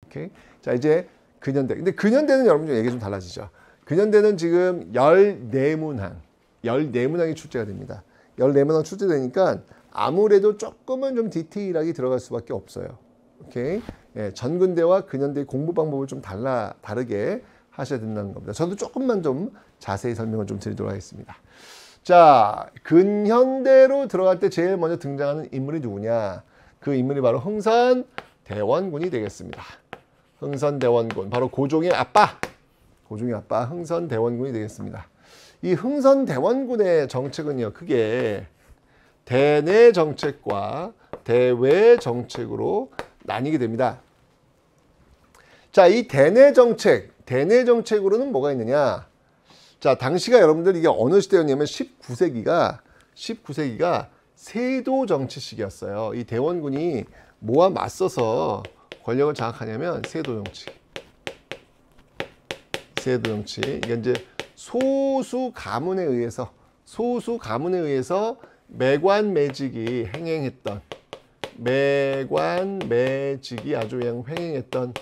오케이? 자, 이제 근현대. 근데 근현대는 여러분 얘기 좀 달라지죠. 근현대는 지금 14문항이 출제가 됩니다. 14문항 출제되니까 아무래도 조금은 좀 디테일하게 들어갈 수밖에 없어요. 오케이? 예, 전근대와 근현대의 공부 방법을 좀 다르게 하셔야 된다는 겁니다. 저도 조금만 좀 자세히 설명을 좀 드리도록 하겠습니다. 자, 근현대로 들어갈 때 제일 먼저 등장하는 인물이 누구냐? 그 인물이 바로 흥선대원군이 되겠습니다. 흥선대원군, 바로 고종의 아빠 흥선대원군이 되겠습니다. 이 흥선대원군의 정책은요, 크게 대내 정책과 대외 정책으로 나뉘게 됩니다. 자, 이 대내 정책으로는 뭐가 있느냐? 자, 당시가 여러분들 이게 어느 시대였냐면 19세기가 세도 정치 시기였어요. 이 대원군이 뭐와 맞서서 권력을 장악하냐면 세도 정치. 이게 이제 소수 가문에 의해서 매관매직이 아주 그냥 횡행했던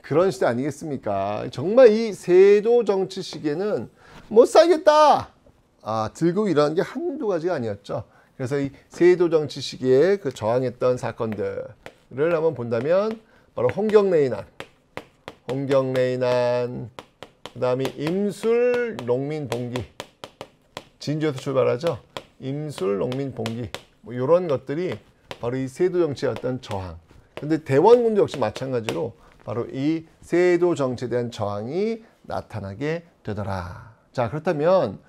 그런 시대 아니겠습니까? 정말 이 세도 정치 시기에는 못 살겠다! 들고 일어난 게 한두 가지가 아니었죠. 그래서 이 세도 정치 시기에 그 저항했던 사건들을 한번 본다면 바로 홍경래의 난, 그 다음에 임술 농민봉기, 진주에서 출발하죠. 임술 농민봉기, 뭐 이런 것들이 바로 이 세도 정치의 어떤 저항. 근데 대원군도 역시 마찬가지로 바로 이 세도 정치에 대한 저항이 나타나게 되더라. 자, 그렇다면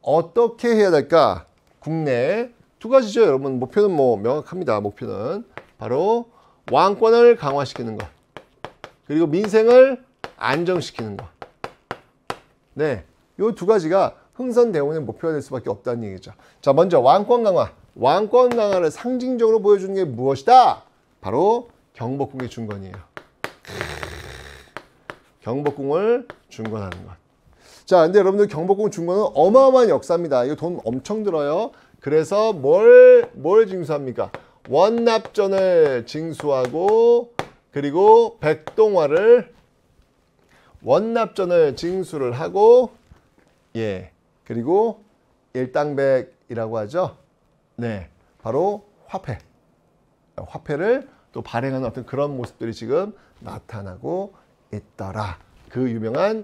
어떻게 해야 될까? 국내 두 가지죠, 여러분. 목표는 뭐 명확합니다. 목표는 바로 왕권을 강화시키는 것, 그리고 민생을 안정시키는 것. 네, 이 두 가지가 흥선대원의 목표가 될 수밖에 없다는 얘기죠. 자, 먼저 왕권 강화. 왕권 강화를 상징적으로 보여주는 게 무엇이다? 바로 경복궁의 중건이에요. 경복궁을 중건하는 것. 자, 근데 여러분들 경복궁 중건은 어마어마한 역사입니다. 이거 돈 엄청 들어요. 그래서 뭘 징수합니까? 원납전을 징수하고, 그리고 백동화를 원납전을 징수를 하고, 예, 그리고 일당백이라고 하죠. 네, 바로 화폐를 또 발행하는 어떤 그런 모습들이 지금 나타나고 있더라. 그 유명한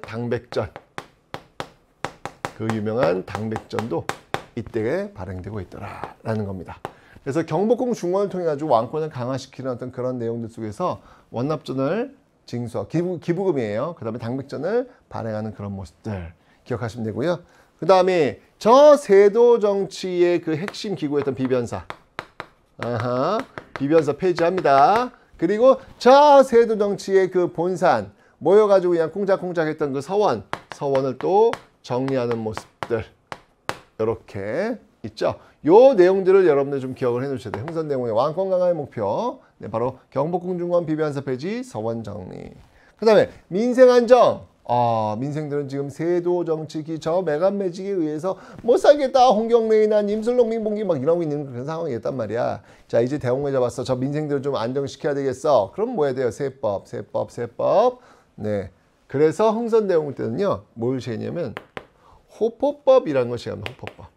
당백전도 이때 발행되고 있더라라는 겁니다. 그래서 경복궁 중건을 통해 가지고 왕권을 강화시키는 어떤 그런 내용들 속에서 원납전을 징수하고 기부금이에요. 그 다음에 당백전을 발행하는 그런 모습들 기억하시면 되고요. 그 다음에 저 세도 정치의 그 핵심 기구였던 비변사, 비변사 폐지합니다. 그리고 저 세도 정치의 그 본산 모여가지고 그냥 쿵짝쿵짝 했던 그 서원을 또 정리하는 모습들 이렇게 있죠. 요 내용들을 여러분들 좀 기억을 해 놓으셔야 돼요. 흥선대원의 왕권 강화의 목표, 네, 바로 경복궁 중건 비변사 폐지, 서원 정리. 그 다음에 민생 안정. 민생들은 지금 세도 정치기 저 매간매직에 의해서 못 살겠다. 홍경래의 난, 임술농민봉기 막 이러고 있는 그런 상황이었단 말이야. 자, 이제 대홍해 잡았어. 저 민생들을 좀 안정시켜야 되겠어. 그럼 뭐 해야 돼요? 세법. 네. 그래서 흥선대원군 때는요, 뭘 시행했냐면 호포법이라는 것이 합니다. 호포법.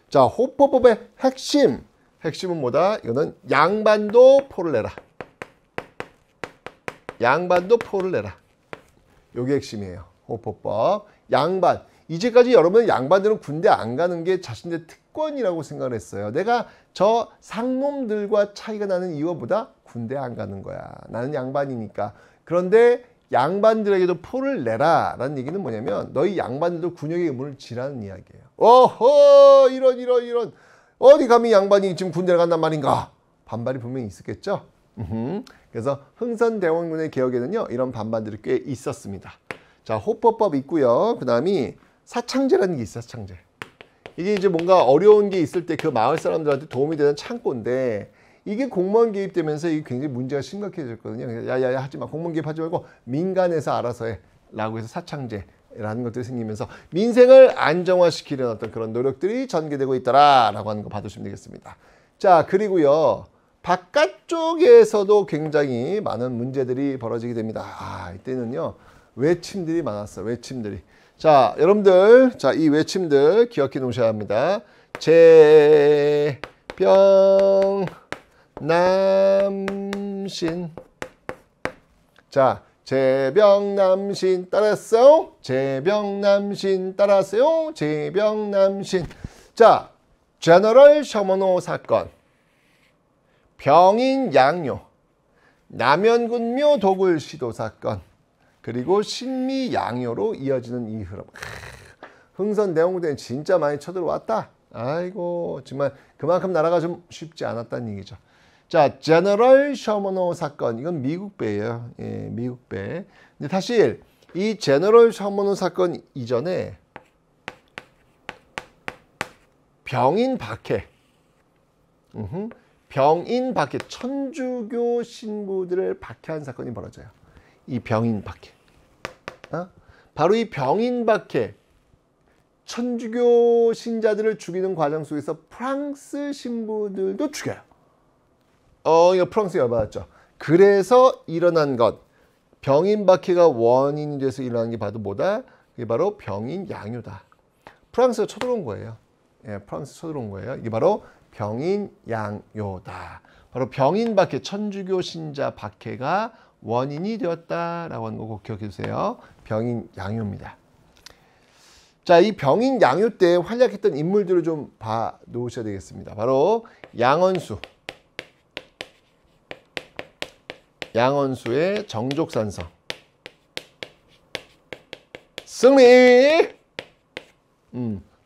자, 호포법의 핵심은 뭐다? 이거는 양반도 포를 내라. 요게 핵심이에요. 호포법. 양반. 이제까지 여러분 양반들은 군대 안 가는 게 자신의 특권이라고 생각을 했어요. 내가 저 상놈들과 차이가 나는 이유보다 군대 안 가는 거야. 나는 양반이니까. 그런데 양반들에게도 포를 내라 라는 얘기는 뭐냐면 너희 양반들도 군역의 의무를 지라는 이야기예요. 어허, 이런 어디 감히 양반이 지금 군대를 간단 말인가? 반발이 분명히 있었겠죠. 그래서 흥선대원군의 개혁에는요, 이런 반반들이 꽤 있었습니다. 자, 호포법 있고요. 그 다음이 사창제라는 게 있어요. 사창제. 이게 이제 뭔가 어려운 게 있을 때 그 마을 사람들한테 도움이 되는 창고인데, 이게 공무원 개입되면서 이게 굉장히 문제가 심각해졌거든요. 야야야 하지 마. 공무원 개입하지 말고 민간에서 알아서 해. 라고 해서 사창제라는 것들이 생기면서 민생을 안정화시키려는 어떤 그런 노력들이 전개되고 있더라. 라고 하는 거 봐두시면 되겠습니다. 자, 그리고요. 바깥쪽에서도 굉장히 많은 문제들이 벌어지게 됩니다. 이때는요. 외침들이 많았어요. 외침들이. 자, 여러분들. 자, 이 외침들 기억해 놓으셔야 합니다. 제병남신. 자, 제병남신 따랐어요? 제병남신 따랐어요? 제병남신. 자, 제너럴 셔먼호 사건. 병인 양요. 남연군묘 도굴 시도 사건. 그리고 신미 양요로 이어지는 이 흐름. 흥선대원군대는 진짜 많이 쳐들어왔다. 아이고 정말 그만큼 나라가 좀 쉽지 않았다는 얘기죠. 자, 제너럴 셔먼호 사건. 이건 미국 배예요. 예, 미국 배. 근데 사실 이 제너럴 셔먼호 사건 이전에 병인 박해. 병인 박해. 천주교 신부들을 박해한 사건이 벌어져요. 이 병인 박해. 바로 이 병인 박해. 천주교 신자들을 죽이는 과정 속에서 프랑스 신부들도 죽여요. 이거 프랑스 열받았죠. 그래서 일어난 것. 병인 박해가 원인이 돼서 일어난 게 바로 뭐다? 이게 바로 병인 양요다. 프랑스가 쳐들어온 거예요. 예, 프랑스 쳐들어온 거예요. 이게 바로 병인 양요다. 바로 병인 박해, 천주교 신자 박해가 원인이 되었다라고 하는 거 꼭 기억해 주세요. 병인 양요입니다. 자, 이 병인 양요 때 활약했던 인물들을 좀 봐 놓으셔야 되겠습니다. 바로 양원수. 양원수의 정족산성. 승리!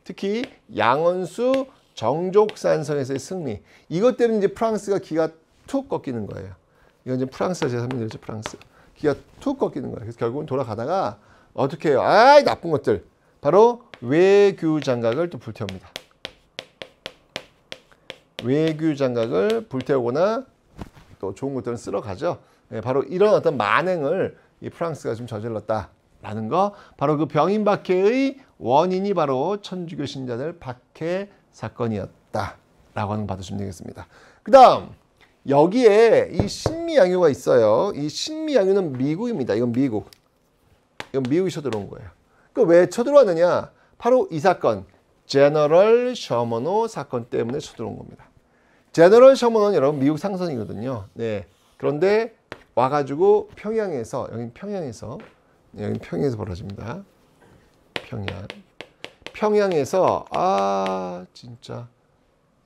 특히 양원수 정족산성에서의 승리. 이것 때문에 이제 프랑스가 기가 툭 꺾이는 거예요. 이건 이제 프랑스가 제가 설명드렸죠. 프랑스. 기가 툭 꺾이는 거예요. 그래서 결국은 돌아가다가 어떻게 해요? 아이 나쁜 것들. 바로 외교 장각을 또 불태웁니다. 외교 장각을 불태우거나 또 좋은 것들은 쓸어가죠. 예, 바로 이런 어떤 만행을 이 프랑스가 좀 저질렀다라는 거. 바로 그 병인 박해의 원인이 바로 천주교 신자들 박해 사건이었다라고 하는 거 받으시면 되겠습니다. 그 다음 여기에 이 신미양요가 있어요. 이 신미양요는 미국입니다. 이건 미국. 이건 미국이 쳐들어온 거예요. 그 왜 쳐들어왔느냐? 바로 이 사건, 제너럴 셔먼호 사건 때문에 쳐들어온 겁니다. 제너럴 셔먼호는 여러분 미국 상선이거든요. 네. 그런데 와가지고 평양에서, 여긴 평양에서 벌어집니다. 평양에서 진짜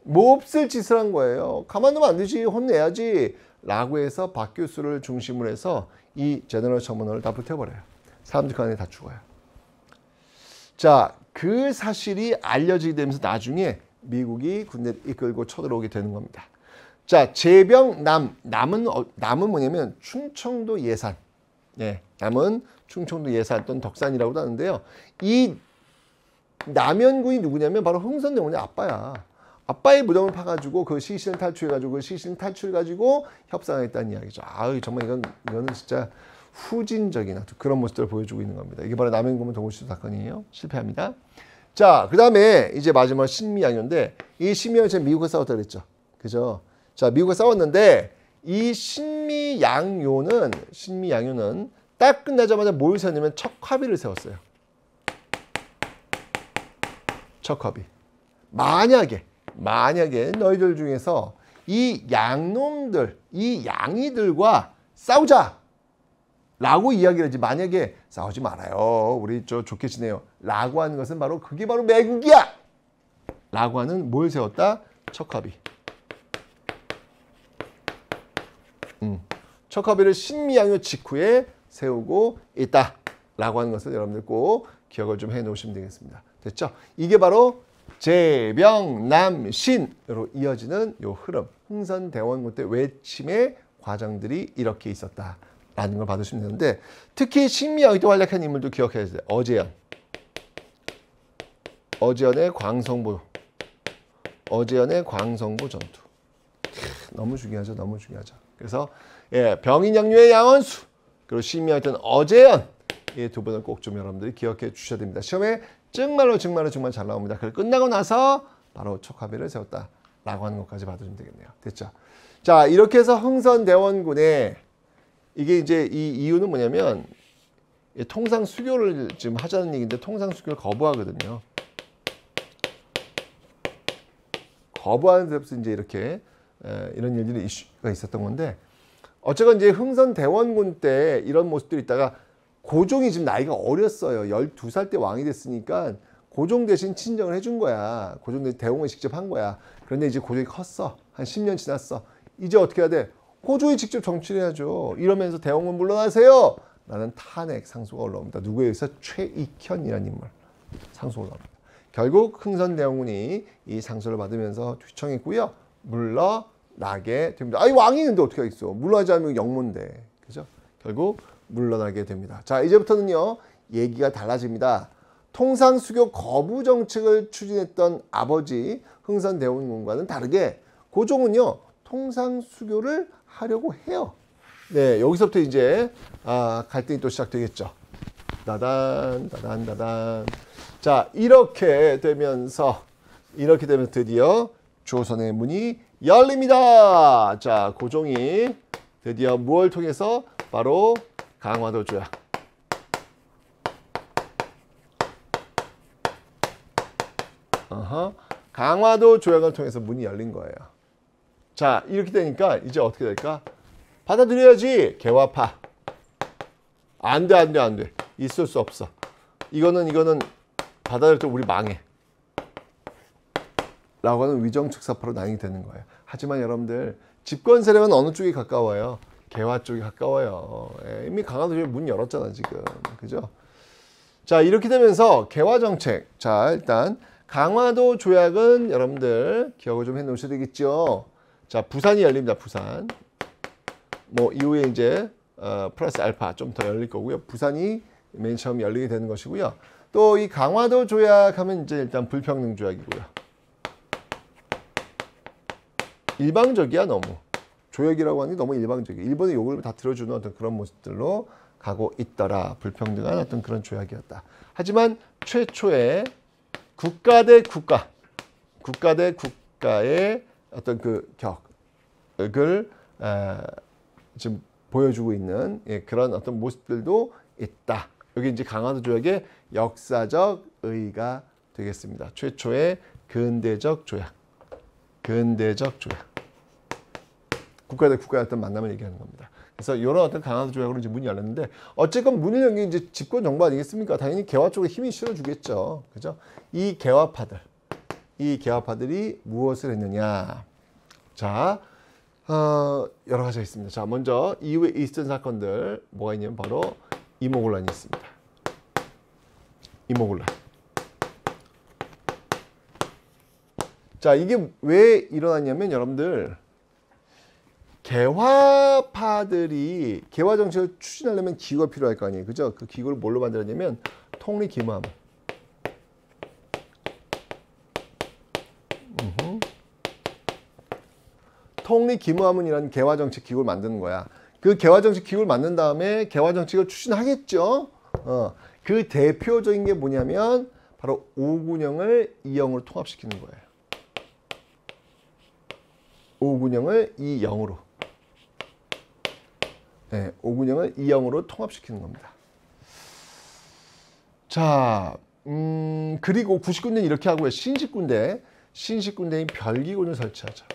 몹쓸 짓을 한 거예요. 가만두면 안 되지, 혼내야지 라고 해서 박 교수를 중심으로 해서 이 제너럴 셔먼호를 다 불태워버려요. 사람들 그 안에 다 죽어요. 자, 그 사실이 알려지게 되면서 나중에 미국이 군대를 이끌고 쳐들어오게 되는 겁니다. 자, 남은 뭐냐면 충청도 예산. 네, 남은 충청도 예산 또는 덕산이라고도 하는데요. 이 남연군이 누구냐면 바로 흥선대원의 아빠야. 아빠의 무덤을 파가지고 그 시신을 탈출해가지고 그 시신 탈출 가지고 협상했다는 이야기죠. 정말 이거는 진짜 후진적인 그런 모습들을 보여주고 있는 겁니다. 이게 바로 남연군문 도굴시도 사건이에요. 실패합니다. 자, 그 다음에 이제 마지막 신미양요인데 이 신미양요 미국과 싸웠다 그랬죠. 그죠? 자, 미국과 싸웠는데 이 신미양요는 딱 끝나자마자 뭘 세웠냐면 척화비를 세웠어요. 척화비. 만약에 너희들 중에서 이 양놈들, 이 양이들과 싸우자! 라고 이야기를 하지. 만약에 싸우지 말아요. 우리 좋게 지내요. 라고 하는 것은 바로 그게 바로 매국이야! 라고 하는 뭘 세웠다? 척화비. 척화비를 신미양요 직후에 세우고 있다. 라고 하는 것을 여러분들 꼭 기억을 좀 해 놓으시면 되겠습니다. 됐죠? 이게 바로 제병남신으로 이어지는 요 흐름. 흥선대원군 때 외침의 과정들이 이렇게 있었다. 라는 걸 받으시면 되는데 특히 신미양요 때 활약한 인물도 기억해야 돼요. 어제연의 광성보 전투. 너무 중요하죠. 그래서 병인 양요의 양원수 그리고 신미양요 때는 어제연 이 두 분을 꼭 좀 여러분들이 기억해 주셔야 됩니다. 시험에 정말 잘 나옵니다. 그걸 끝나고 나서 바로 척화비를 세웠다라고 하는 것까지 받으시면 되겠네요. 됐죠? 자, 이렇게 해서 흥선대원군에 이게 이제 이 이유는 뭐냐면 통상 수교를 지금 하자는 얘기인데 통상 수교를 거부하거든요. 거부하는 데서 이제 이렇게 이런 일들이 이슈가 있었던 건데 어쨌건 이제 흥선대원군 때 이런 모습들이 있다가 고종이 지금 나이가 어렸어요. 12살 때 왕이 됐으니까 고종 대신 친정을 해준 거야. 고종 대신 대웅을 직접 한 거야. 그런데 이제 고종이 컸어. 한 10년 지났어. 이제 어떻게 해야 돼? 고종이 직접 정치를 해야죠. 이러면서 대웅은 물러나세요. 라는 탄핵 상소가 올라옵니다. 누구에 의해서? 최익현이라는 인물. 상소가 올라옵니다. 결국 흥선대원군이 이 상소를 받으면서 휘청했고요. 물러나게 됩니다. 아니 왕이 있는데 어떻게 하겠어? 물러나지 않으면 영문데. 그죠? 결국 물러나게 됩니다. 자, 이제부터는요. 얘기가 달라집니다. 통상수교 거부 정책을 추진했던 아버지 흥선대원군과는 다르게 고종은요. 통상수교를 하려고 해요. 네, 여기서부터 이제 갈등이 또 시작되겠죠. 따단 따단 따단. 자, 이렇게 되면서 드디어 조선의 문이 열립니다. 자, 고종이 드디어 무엇을 통해서? 바로 강화도 조약. 강화도 조약을 통해서 문이 열린 거예요. 자, 이렇게 되니까 이제 어떻게 될까? 받아들여야지. 개화파. 안 돼. 있을 수 없어. 이거는 받아들일 때 우리 망해. 라고 하는 위정측사파로 나뉘게 되는 거예요. 하지만 여러분들 집권 세력은 어느 쪽이 가까워요? 개화 쪽이 가까워요. 이미 강화도 조약 문 열었잖아 지금. 그죠? 자, 이렇게 되면서 개화 정책. 자, 일단 강화도 조약은 여러분들 기억을 좀 해놓으셔야 되겠죠. 자, 부산이 열립니다. 부산. 뭐 이후에 이제 플러스 알파 좀 더 열릴 거고요. 부산이 맨 처음 열리게 되는 것이고요. 또 이 강화도 조약하면 이제 일단 불평등 조약이고요. 일방적이야 너무. 조약이라고 하는 게 너무 일방적이야. 일본의 요구를 다 들어주는 어떤 그런 모습들로 가고 있더라. 불평등한 어떤 그런 조약이었다. 하지만 최초의 국가 대 국가의 어떤 그 격을 지금 보여주고 있는 그런 어떤 모습들도 있다. 여기 이제 강화도 조약의 역사적 의의가 되겠습니다. 최초의 근대적 조약. 국가 대 국가의 어떤 만남을 얘기하는 겁니다. 그래서 이런 어떤 강화도 조약으로 이제 문이 열렸는데 어쨌건 문을 연 게 이제 집권 정부 아니겠습니까? 당연히 개화 쪽에 힘이 실어주겠죠. 그죠? 이 개화파들이 무엇을 했느냐? 자, 여러 가지가 있습니다. 자, 먼저 이후에 있었던 사건들 뭐가 있냐면 바로 이모곤란이 있습니다. 이모곤란. 자, 이게 왜 일어났냐면 여러분들 개화파들이 개화 정책을 추진하려면 기구가 필요할 거 아니에요. 그죠? 그 기구를 뭘로 만들었냐면 통리기무하문. 통리기무하문이라는 개화정책 기구를 만드는 거야. 그 개화정책 기구를 만든 다음에 개화정책을 추진하겠죠. 그 대표적인 게 뭐냐면 바로 오군영을 이영으로 통합시키는 거예요. 오군영을 이영으로. 네, 오군영을 이영으로 통합시키는 겁니다. 자, 그리고 99년 이렇게 하고요. 신식군대인 별기군을 설치하죠.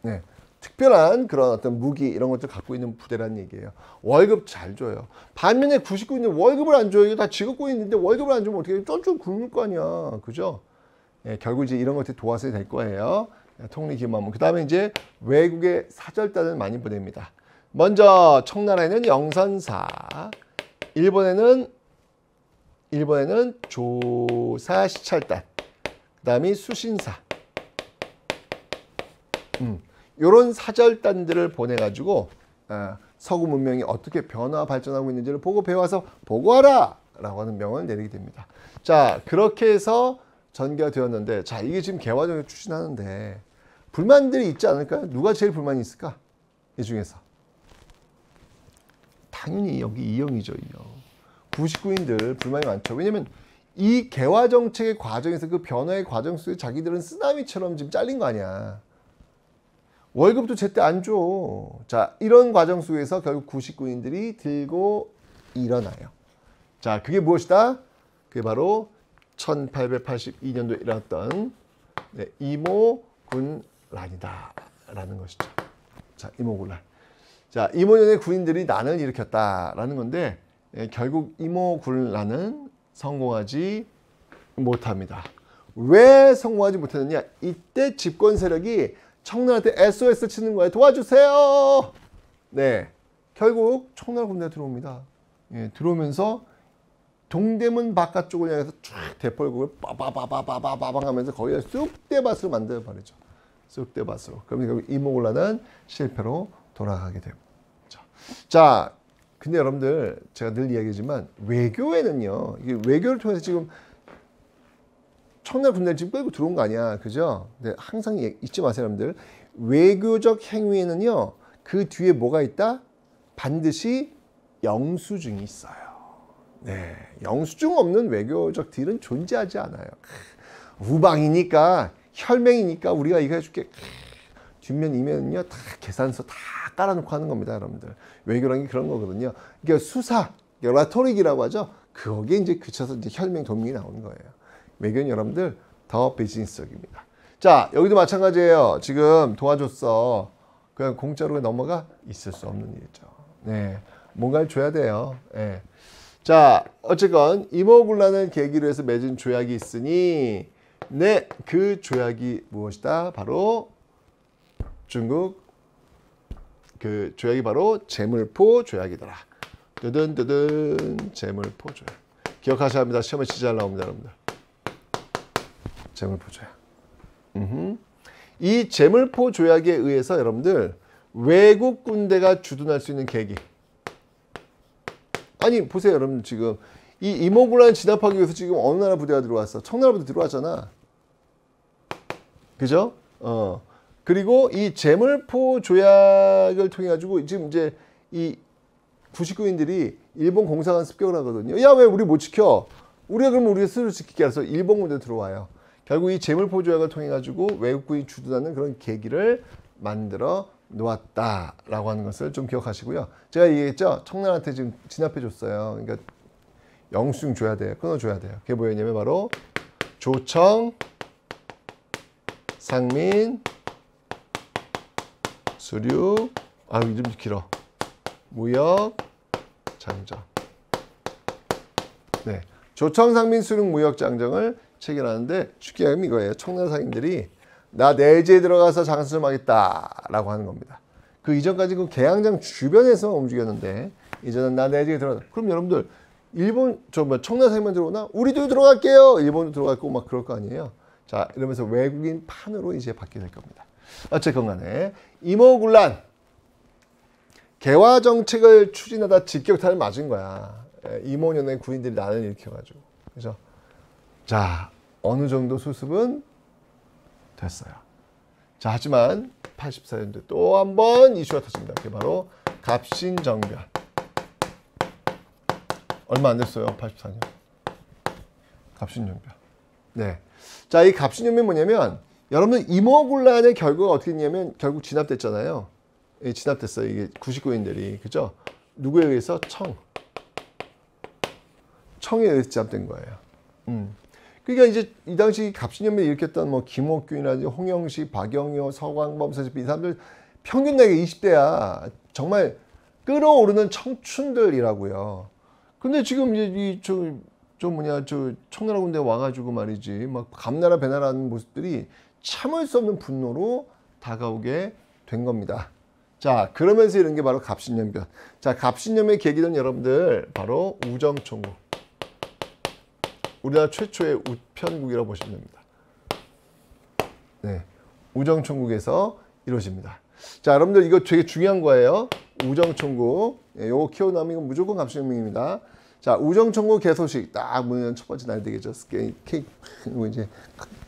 네, 특별한 그런 어떤 무기 이런 것들 갖고 있는 부대라는 얘기예요. 월급 잘 줘요. 반면에 99년 월급을 안 줘요. 이게 다 직업군이 있는데 월급을 안 주면 어떻게 쫀쫀 굶을 거 아니야. 그죠? 네, 결국 이제 이런 것들이 도와서 될 거예요. 통리기무하문. 그 다음에 이제 외국의 사절단을 많이 보냅니다. 먼저 청나라에는 영선사, 일본에는 조사시찰단, 그 다음에 수신사. 이런 사절단들을 보내가지고 서구 문명이 어떻게 변화 발전하고 있는지를 보고 배워서 보고하라 라고 하는 명을 내리게 됩니다. 자, 그렇게 해서 전개가 되었는데, 자, 이게 지금 개화정을 추진하는데 불만들이 있지 않을까요? 누가 제일 불만이 있을까? 이 중에서 당연히 여기 이영이죠. 이영. 99인들 불만이 많죠. 왜냐면 이 개화정책의 과정에서 그 변화의 과정 속에 자기들은 쓰나미처럼 지금 잘린 거 아니야. 월급도 제때 안 줘. 자, 이런 과정 속에서 결국 구식군인들이 들고 일어나요. 자, 그게 무엇이다? 그게 바로 1882년도에 일어났던 이모군란이다 라는 것이죠. 자, 이모군란. 자, 이모년의 군인들이 난을 일으켰다라는 건데 결국 이모군란은 성공하지 못합니다. 왜 성공하지 못했느냐? 이때 집권 세력이 청나라한테 SOS 치는 거예요. 도와주세요. 네, 결국 청나라 군대가 들어옵니다. 예, 들어오면서 동대문 바깥쪽을 향해서 쫙 대포를 빠바바바바바방 하면서 거기다 쑥대밭으로 만들어 버리죠. 쑥대밭으로. 그러면 결국 이모군란은 실패로 돌아가게 됩니다. 자, 근데 여러분들 제가 늘 이야기하지만 외교에는요, 이게 외교를 통해서 지금 청나라 군대를 지금 끌고 들어온 거 아니야, 그죠? 근데 항상 잊지 마세요, 여러분들. 외교적 행위에는요, 그 뒤에 뭐가 있다? 반드시 영수증이 있어요. 네, 영수증 없는 외교적 딜은 존재하지 않아요. 우방이니까, 혈맹이니까 우리가 이거 해줄게. 뒷면 이면은요, 다 계산서 다 깔아놓고 하는 겁니다, 여러분들. 외교라는 게 그런 거거든요. 그러니까 수사, 라토릭이라고 하죠. 거기에 이제 그쳐서 이제 혈맹 동맹이 나오는 거예요. 외교는 여러분들 더 비즈니스적입니다. 자, 여기도 마찬가지예요. 지금 도와줬어. 그냥 공짜로 넘어가? 있을 수 없는 일이죠. 네, 뭔가를 줘야 돼요. 네. 자, 어쨌건 이모군란을 계기로 해서 맺은 조약이 있으니 네, 그 조약이 무엇이다? 바로 중국 그 조약이 바로 제물포 조약이더라. 뜨든 제물포 조약. 기억하셔야 합니다. 시험에 진짜 잘 나옵니다, 여러분들. 제물포 조약. 이 제물포 조약에 의해서 여러분들 외국 군대가 주둔할 수 있는 계기. 아니 보세요, 여러분. 지금 이 이모군란을 진압하기 위해서 지금 어느 나라 부대가 들어왔어? 청나라 부대 들어왔잖아. 그죠? 그리고 이 제물포 조약을 통해 가지고 지금 이제 이 구식군인들이 일본 공사관 습격을 하거든요. 야, 왜 우리 못 지켜? 우리가 그러면 우리가 스스로 지키게 해서 일본 군대 들어와요. 결국 이 제물포 조약을 통해 가지고 외국군이 주둔하는 그런 계기를 만들어 놓았다라고 하는 것을 좀 기억하시고요. 제가 얘기했죠. 청나라한테 지금 진압해 줬어요. 그러니까 영수증 줘야 돼요. 끊어줘야 돼요. 그게 뭐였냐면 바로 조청, 상민, 수류, 이름 길어. 무역, 장정. 네, 조청상민 수륙 무역 장정을 체결하는데 쉽게 하면 이거예요. 청나라 상인들이 나 내지에 들어가서 장사 좀 하겠다라고 하는 겁니다. 그 이전까지 그 개항장 주변에서만 움직였는데 이제는 나 내지에 들어가. 그럼 여러분들 일본 청나라 상인만 들어오나? 우리도 들어갈게요. 일본도 들어갈 거고 막 그럴 거 아니에요. 자, 이러면서 외국인 판으로 이제 바뀌게 될 겁니다. 어쨌건 간에 이모군란 개화 정책을 추진하다 직격탄을 맞은 거야. 이모년의 군인들이 난을 일으켜가지고. 그죠? 자, 어느 정도 수습은 됐어요. 자, 하지만 84년도에 또 한 번 이슈가 터집니다. 그게 바로 갑신정변. 얼마 안 됐어요. 84년. 갑신정변. 네. 자, 이 갑신정변이 뭐냐면 여러분들 이모군란의 결과가 어떻게 됐냐면 결국 진압됐잖아요. 진압됐어요. 이게 99인들이. 그죠? 누구에 의해서? 청에 의해서 진압된 거예요. 그러니까 이제 이 당시 갑신정변을 일으켰던 뭐 김옥균이라든지 홍영식, 박영효, 서광범, 서지필 이 사람들 평균 나이가 20대야. 정말 끓어오르는 청춘들이라고요. 근데 지금 이제 청나라 군대 와가지고 말이지 막 감나라 배나라는 모습들이 참을 수 없는 분노로 다가오게 된 겁니다. 자, 그러면서 이런 게 바로 갑신정변. 자, 갑신정변의 계기는 여러분들 바로 우정총국. 우리나라 최초의 우편국이라고 보시면 됩니다. 네, 우정총국에서 이루어집니다. 자, 여러분들 이거 되게 중요한 거예요. 우정총국. 요거 키워나오면 무조건 갑신정변입니다. 자, 우정총국 개소식 딱 문은 첫 번째 날 되겠죠. 케이크 이제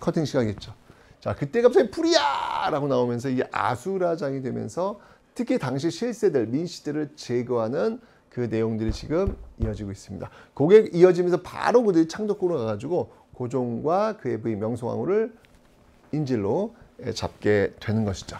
커팅 시간이겠죠. 자, 그때 갑자기 불이야라고 나오면서 이게 아수라장이 되면서 특히 당시 실세들, 민씨들을 제거하는 그 내용들이 지금 이어지고 있습니다. 그게 이어지면서 바로 그들이 창덕궁으로 가가지고 고종과 그의 부인 명성황후를 인질로 잡게 되는 것이죠.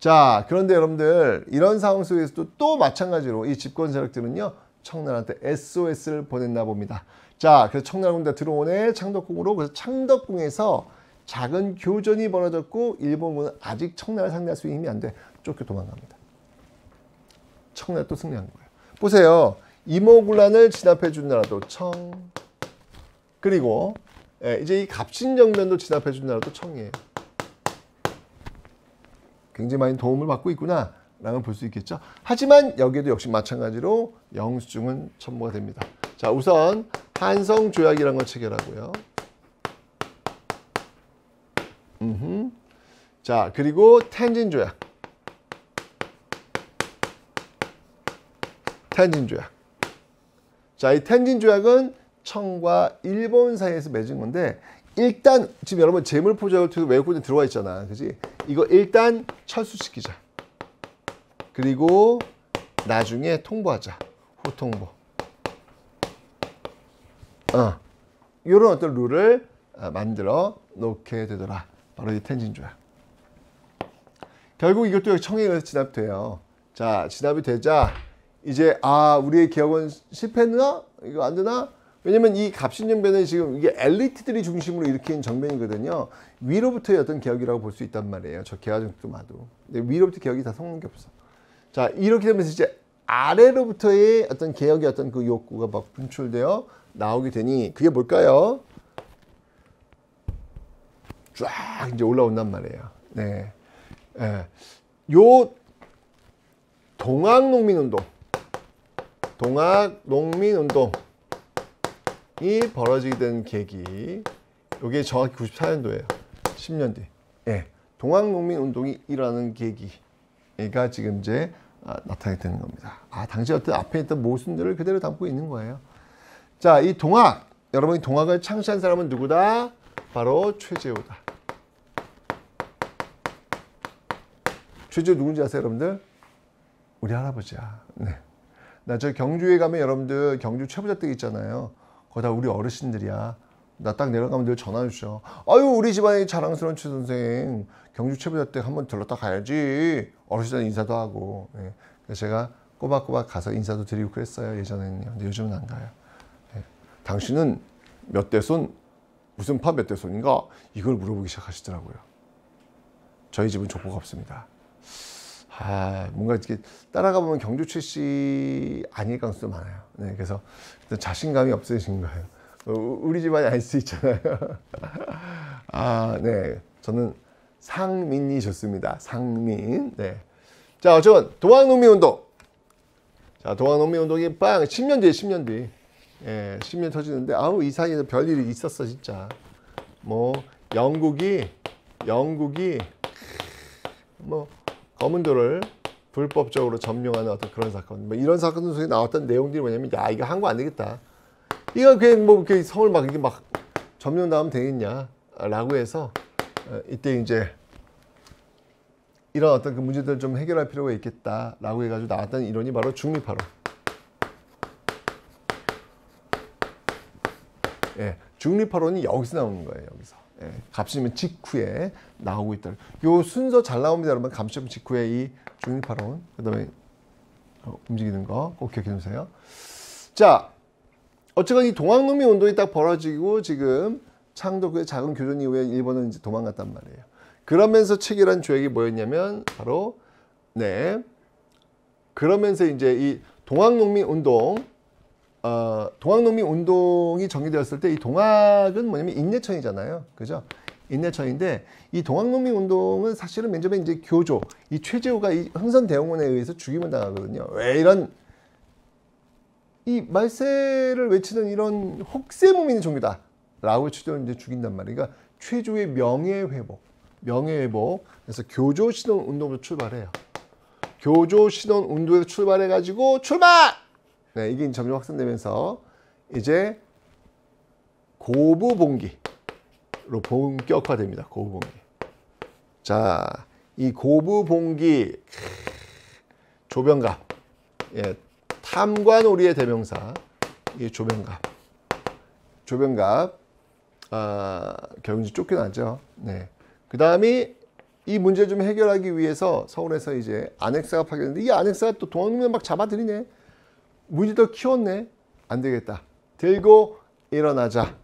자, 그런데 여러분들 이런 상황 속에서도 또 마찬가지로 이 집권 세력들은요 청나라한테 SOS를 보냈나 봅니다. 자, 그래서 청나라 군대 들어오네 창덕궁으로. 그래서 창덕궁에서 작은 교전이 벌어졌고 일본군은 아직 청나라를 상대할 수 있는 힘이 안 돼. 쫓겨 도망갑니다. 청나라 또 승리한 거예요. 보세요. 이모군란을 진압해 준 나라도 청. 그리고 이제 이 갑신정변도 진압해 준 나라도 청이에요. 굉장히 많이 도움을 받고 있구나 라는 걸 볼 수 있겠죠. 하지만 여기에도 역시 마찬가지로 영수증은 첨부가 됩니다. 자, 우선 한성조약이라는 걸 체결하고요. 자, 그리고 텐진조약. 텐진조약. 자, 이 텐진조약은 청과 일본 사이에서 맺은 건데 일단 지금 여러분 재물포자율투 외국군에 들어와 있잖아. 그지? 이거 일단 철수시키자. 그리고 나중에 통보하자. 후통보. 이런 어떤 룰을 만들어 놓게 되더라. 바로 이 텐진조약. 결국 이것도 청에 의해서 진압돼요. 자, 진압이 되자 이제 우리의 개혁은 실패했나? 이거 안 되나? 왜냐면 이 갑신정변은 지금 이게 엘리트들이 중심으로 일으킨 정변이거든요. 위로부터의 어떤 개혁이라고 볼 수 있단 말이에요. 저 개화정도 봐도. 근데 위로부터 개혁이 다 성는 게 없어. 자, 이렇게 되면서 이제 아래로부터의 어떤 개혁의 어떤 그 욕구가 막 분출되어 나오게 되니 그게 뭘까요? 쫙 이제 올라온단 말이에요. 네. 요 동학농민운동. 동학농민운동이 벌어지게 된 계기. 이게 정확히 94년도예요. 10년 뒤. 동학농민운동이 일어나는 계기가 지금 이제 나타나게 되는 겁니다. 당시 어떤 앞에 있던 모순들을 그대로 담고 있는 거예요. 자, 이 동학. 여러분이 동학을 창시한 사람은 누구다? 바로 최재호다. 최재호 누군지 아세요, 여러분들? 우리 할아버지야. 네. 나 저 경주에 가면 여러분들 경주 최부자댁 있잖아요. 거기 다 우리 어르신들이야. 나 딱 내려가면 늘 전화 주셔. 아유, 우리 집안의 자랑스러운 최 선생 경주 최부자댁 한번 들렀다 가야지. 어르신들 인사도 하고. 네. 그래서 제가 꼬박꼬박 가서 인사도 드리고 그랬어요, 예전에는요. 근데 요즘은 안 가요. 네. 당신은 몇 대손, 무슨 파 몇 대손인가? 이걸 물어보기 시작하시더라고요. 저희 집은 족보가 없습니다. 뭔가 이렇게 따라가 보면 경주 최씨 아닐 가능성도 많아요. 네, 그래서 자신감이 없으신 거예요. 우리 집안이 아닐 수 있잖아요. 네, 저는 상민이 좋습니다. 상민. 네. 자, 어쨌든 동학농민운동. 자, 동학농민운동이 10년 뒤에 10년 뒤. 10년 터지는데 이 사이에서 별일이 있었어 진짜. 뭐 영국이 뭐 검은도를 불법적으로 점령하는 어떤 그런 사건, 뭐 이런 사건 속에 나왔던 내용들이 뭐냐면, 이거 한 거 안 되겠다. 이거 그냥 뭐 이렇게 성을 막 이렇게 막 점령 나오면 되겠냐라고 해서 이때 이제 이런 어떤 그 문제들을 좀 해결할 필요가 있겠다라고 해가지고 나왔던 이론이 바로 중립화론. 중립화론이 여기서 나오는 거예요. 여기서. 갑신정변 직후에 나오고 있다. 요 순서 잘 나옵니다, 여러분. 갑신정변 직후에 이 중립화론, 그다음에 움직이는 거 꼭 기억해 두세요. 자, 어쨌건 이 동학농민 운동이 딱 벌어지고 지금 창덕의 작은 교전 이후에 일본은 이제 도망갔단 말이에요. 그러면서 체결한 조약이 뭐였냐면 바로 그러면서 이제 이 동학농민 운동. 동학농민 운동이 정리되었을 때 이 동학은 뭐냐면 인내천이잖아요. 그죠? 인내천인데 이 동학농민 운동은 사실은 맨 처음에 이제 교조, 이 최재호가 이 흥선대원군에 의해서 죽임을 당하거든요. 왜 이런 이 말세를 외치는 이런 혹세무민의 종교다 라고 최재호를 이제 죽인단 말이에요. 그러니까 최조의 명예회복. 그래서 교조신원 운동으로 출발해요. 교조신원 운동에서 출발해가지고 출발! 이게 점점 확산되면서 이제 고부봉기로 본격화됩니다. 고부봉기. 자, 이 고부봉기 조병갑, 탐관오리의 대명사, 이 조병갑, 결국 이제 쫓겨나죠. 그 다음이 이 문제 좀 해결하기 위해서 서울에서 이제 안핵사가 파견했는데 이 안핵사가 또 동학농민 막 잡아들이네. 문제 더 키웠네. 안 되겠다. 들고 일어나자.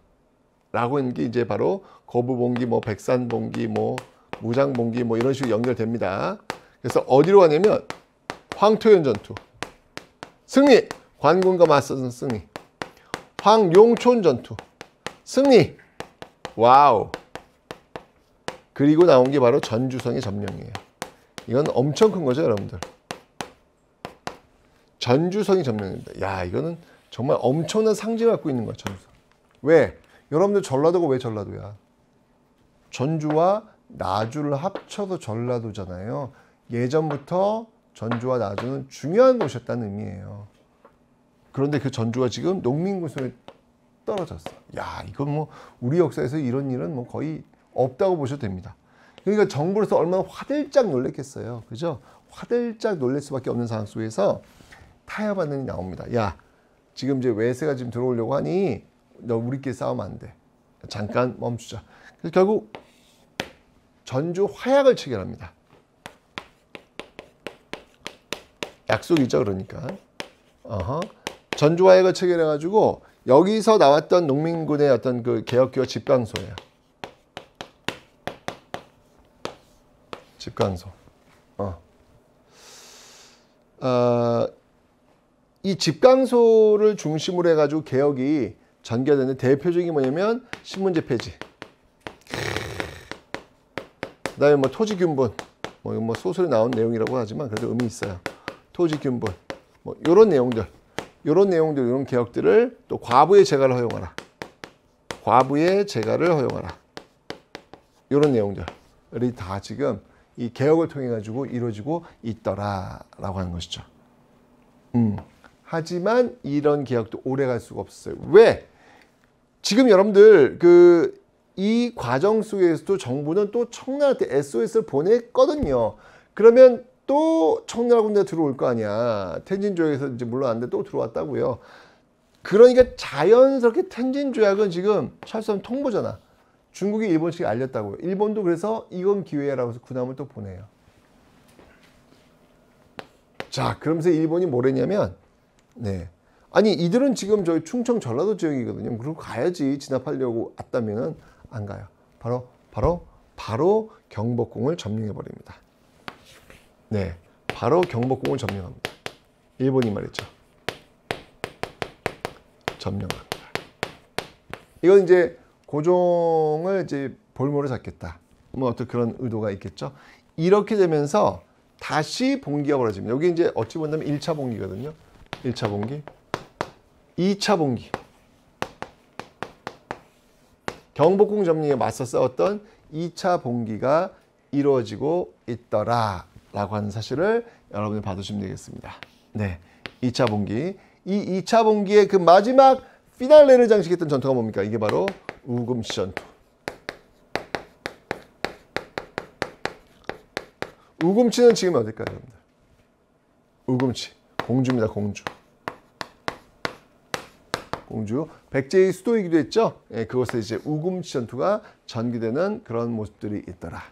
라고 하는 게 이제 바로 거부봉기, 뭐 백산봉기, 뭐 무장봉기 뭐 이런 식으로 연결됩니다. 그래서 어디로 가냐면 황토현 전투. 승리! 관군과 맞서는 승리. 황룡촌 전투. 승리! 와우! 그리고 나온 게 바로 전주성의 점령이에요. 이건 엄청 큰 거죠, 여러분들. 전주성이 점령입니다. 야, 이거는 정말 엄청난 상징을 갖고 있는 거야, 전주성. 왜? 여러분들 전라도가 왜 전라도야? 전주와 나주를 합쳐서 전라도잖아요. 예전부터 전주와 나주는 중요한 곳이었다는 의미예요. 그런데 그 전주가 지금 농민군 손에 떨어졌어. 야, 이건 뭐 우리 역사에서 이런 일은 뭐 거의 없다고 보셔도 됩니다. 그러니까 정부로서 얼마나 화들짝 놀랬겠어요. 그죠? 화들짝 놀랄 수밖에 없는 상황 속에서 타협안이 나옵니다. 야, 지금 이제 외세가 지금 들어오려고 하니 너 우리끼리 싸우면 안 돼. 잠깐 멈추자. 그래서 결국 전주 화약을 체결합니다. 약속이죠, 그러니까. 전주 화약을 체결해가지고 여기서 나왔던 농민군의 어떤 그 개혁기와 집강소예요. 집강소. 이 집강소를 중심으로 해가지고 개혁이 전개되는 대표적인 뭐냐면 신문제 폐지. 그다음에 뭐 토지균분, 뭐 소설에 나온 내용이라고 하지만 그래도 의미 있어요. 토지균분, 뭐 이런 내용들, 이런 개혁들을 또 과부의 재가를 허용하라. 과부의 재가를 허용하라. 이런 내용들이 다 지금 이 개혁을 통해 가지고 이루어지고 있더라라고 하는 것이죠. 하지만 이런 개혁도 오래 갈 수가 없어요. 왜? 지금 여러분들 이 과정 속에서도 정부는 또 청라한테 SOS를 보냈거든요. 그러면 또 청라 군대 들어올 거 아니야. 텐진 조약에서 이제 물러났는데 또 들어왔다고요. 그러니까 자연스럽게 텐진 조약은 지금 철수하면 통보잖아. 중국이 일본 측에 알렸다고요. 일본도 그래서 이건 기회라고 해서 군함을 또 보내요. 자, 그러면서 일본이 뭐랬냐면, 네. 아니, 이들은 지금 저희 충청 전라도 지역이거든요. 그리고 가야지. 진압하려고 왔다면은 안 가요. 바로 경복궁을 점령해 버립니다. 네. 바로 경복궁을 점령합니다. 일본이 말했죠. 점령합니다. 이건 이제 고종을 이제 볼모로 잡겠다. 뭐 어떤 그런 의도가 있겠죠. 이렇게 되면서 다시 봉기가 벌어집니다. 여기 이제 어찌 본다면 1차 봉기거든요. 1차 봉기. 2차 봉기. 경복궁 점령에 맞서 싸웠던 2차 봉기가 이루어지고 있더라라고 하는 사실을 여러분이 봐두시면 되겠습니다. 네, 2차 봉기. 이 2차 봉기의 그 마지막 피날레를 장식했던 전투가 뭡니까? 이게 바로 우금치 전투. 우금치는 지금 어딜까요, 여러분들? 우금치. 공주입니다, 공주. 공주. 백제의 수도이기도 했죠. 예, 그곳에 이제 우금치 전투가 전개되는 그런 모습들이 있더라.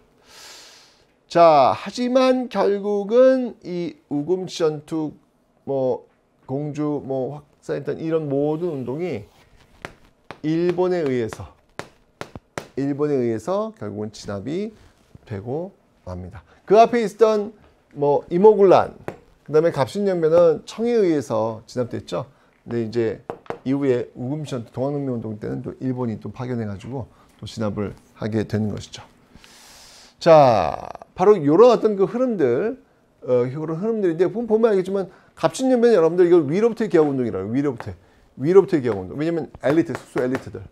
자, 하지만 결국은 이 우금치 전투, 뭐 공주, 뭐 확산했던 이런 모든 운동이 일본에 의해서 결국은 진압이 되고 맙니다. 그 앞에 있었던 뭐 이모군란, 그다음에 갑신연변은 청에 의해서 진압됐죠. 근데 이제 이후에 우금치 전투, 동학농민 운동 때는 또 일본이 또 파견해가지고 또 진압을 하게 되는 것이죠. 자, 바로 이런 어떤 그 흐름들, 이런 흐름들인데 보면 알겠지만 갑신연변은 여러분들 이걸 위로부터의 개혁운동이라고 위로부터의 개혁운동. 왜냐면 엘리트, 숙소 엘리트들.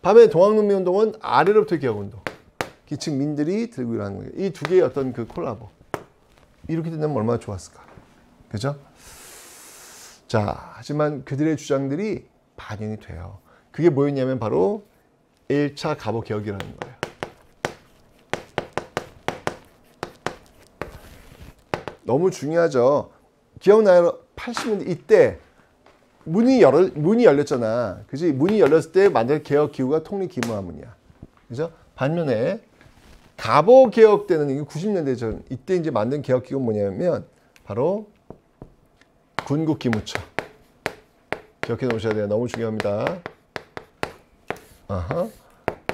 반면에 동학농민 운동은 아래로부터의 개혁운동. 기층 민들이 들고 일하는 거예요. 이 두 개의 어떤 그 콜라보. 이렇게 된다면 얼마나 좋았을까. 그죠? 자, 하지만 그들의 주장들이 반영이 돼요. 그게 뭐였냐면 바로 1차 갑오 개혁이라는 거예요. 너무 중요하죠. 기억나요? 80년대 이때 문이 열렸잖아. 그지? 문이 열렸을 때 만든 개혁 기구가 통립 기무화문이야. 그죠? 반면에 갑오 개혁 때는 이게 90년대 전 이때 이제 만든 개혁기구는 뭐냐면 바로 군국기무처. 기억해 놓으셔야 돼요. 너무 중요합니다. 아하.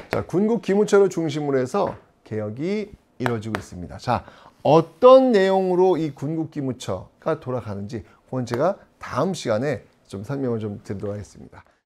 자, 군국기무처를 중심으로 해서 개혁이 이루어지고 있습니다. 자, 어떤 내용으로 이 군국기무처가 돌아가는지 그건 제가 다음 시간에 좀 설명을 좀 드리도록 하겠습니다.